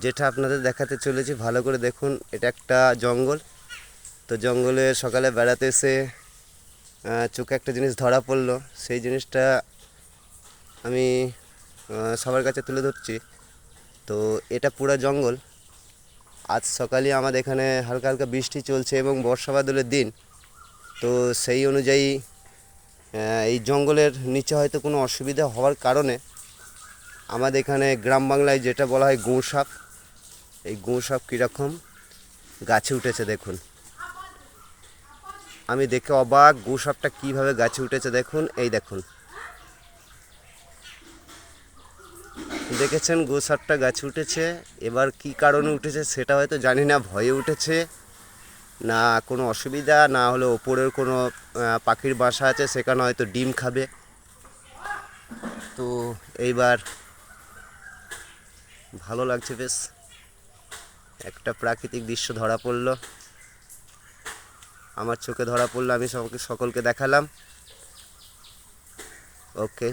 যেটা আপনাদের দেখাতে চলেছি ভালো করে দেখুন। এটা একটা জঙ্গল। তো জঙ্গলে সকালে বেড়াতে এসে চোখে একটা জিনিস ধরা পড়লো। সেই জিনিসটা আমি সবার কাছে তুলে ধরছি। তো এটা পুরো জঙ্গল। আজ সকালে আমাদের এখানে হালকা হালকা বৃষ্টি চলছে এবং বর্ষা বাদলের দিন। তো সেই অনুযায়ী এই জঙ্গলের নিচে হয়তো কোনো অসুবিধা হওয়ার কারণে আমাদের এখানে গ্রাম বাংলায় যেটা বলা হয় গোসাপ, এই গোসাপ কীরকম গাছে উঠেছে দেখুন। আমি দেখে অবাক, গোসাপটা কীভাবে গাছে উঠেছে দেখুন। এই দেখুন, দেখেছেন গোসাপটা গাছে উঠেছে। এবার কি কারণে উঠেছে সেটা হয়তো জানি না, ভয়ে উঠেছে না কোনো অসুবিধা, না হলে ওপরের কোনো পাখির বাসা আছে সেখানে হয়তো ডিম খাবে। তো এইবার ভালো লাগছে, বেশ একটা প্রাকৃতিক দৃশ্য ধরা পড়লো, আমার চোখে ধরা পড়লো, আমি সকলকে দেখালাম। ওকে।